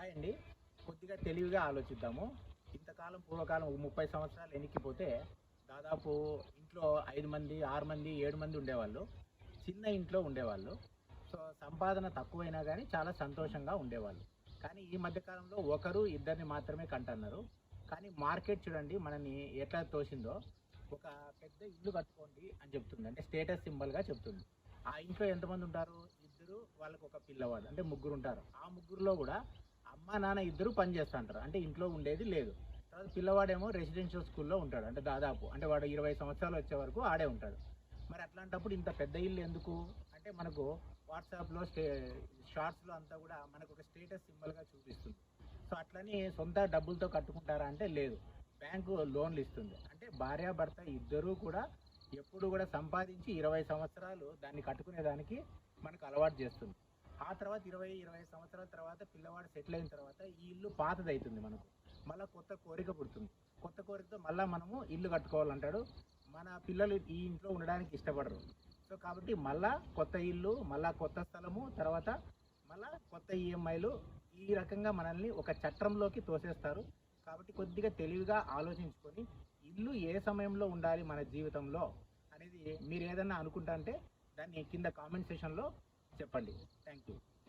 Hi అండి. కొద్దిగా తెలివిగా ఆలోచిద్దాము. ఇంతకాలం పూర్వకాలం 30 సంవత్సరాలు వెనక్కిపోతే దాదాపు ఇంట్లో 5 మంది, 6 మంది, 7 మంది ఉండేవాళ్ళు. చిన్న ఇంట్లో ఉండేవాళ్ళు. సో, సంపాదన తక్కువైనా గానీ చాలా సంతోషంగా ఉండేవాళ్ళు. కానీ ఈ మధ్య కాలంలో ఒకరు, ఇద్దరిని మాత్రమే కంటన్నారు. కానీ మార్కెట్ చూడండి మనని ఎట్లా తోసిందో, ఒక పెద్ద ఇల్లు కట్టుకోండి అని చెప్తుంది. అంటే స్టేటస్ సింబల్‌గా చెప్తుంది. ఆ ఇంట్లో ఎంతమంది ఉంటారు? ఇద్దరు, వాళ్ళకొక పిల్లవాడు. అంటే ముగ్గురుంటారు. ఆ ముగ్గురిలో గూడా అమ్మ, నాన్న ఇద్దరు పని చేస్తాంటారు. అంటే ఇంట్లో ఉండేది లేదు. తర్వాత పిల్లవాడేమో రెసిడెన్షియల్ స్కూల్‌లో ఉంటాడు. అంటే దాదాపు అంటే వాడు 20 సంవత్సరాలు వచ్చే వరకు ఆడే ఉంటాడు. మరి అట్లాంటప్పుడు ఇంత పెద్ద ఇల్లు ఎందుకు? అంటే మనకు వాట్సాప్‌లో షార్ట్స్‌లో అంతా గూడా మనకొక స్టేటస్ సింబల్‌గా చూపిస్తుంది. సో, అట్లని సొంత డబ్బులతో కట్టుకుంటారా అంటే లేదు. బ్యాంకు లోన్‌లు ఇస్తుంది. అంటే భార్యాభర్త ఇద్దరూ కూడా ఎప్పుడు గూడా సంపాదించి 20 సంవత్సరాలు దాన్ని కట్టుకునేదానికి మనకు అలవాటు చేస్తుంది. ఆ తర్వాత 25 సంవత్సరాల తర్వాత పిల్లవాడు సెటిల్ అయిన తర్వాత ఈ ఇల్లు పాతదైతుంది మనకు. మళ్ళా కొత్త కోరిక పుడుతుంది. కొత్త కోరికతో మళ్ళా మనము ఇల్లు కట్టుకోవాలంటాడు. మన పిల్లలు ఈ ఇంట్లో ఉండడానికి ఇష్టపడరు. సో, కాబట్టి మళ్ళా కొత్త ఇల్లు, మళ్ళా కొత్త స్థలము, తర్వాత మళ్ళా కొత్త ఈఎంఐలు, ఈ రకంగా మనల్ని ఒక చట్రంలోకి తోసేస్తారు. కాబట్టి కొద్దిగా తెలివిగా ఆలోచించుకొని ఇల్లు ఏ సమయంలో ఉండాలి మన జీవితంలో అనేది మీరేదన్నా అనుకుంటా అంటే దాన్ని కింద కామెంట్ సెషన్‌లో చెప్పండి. Thank you.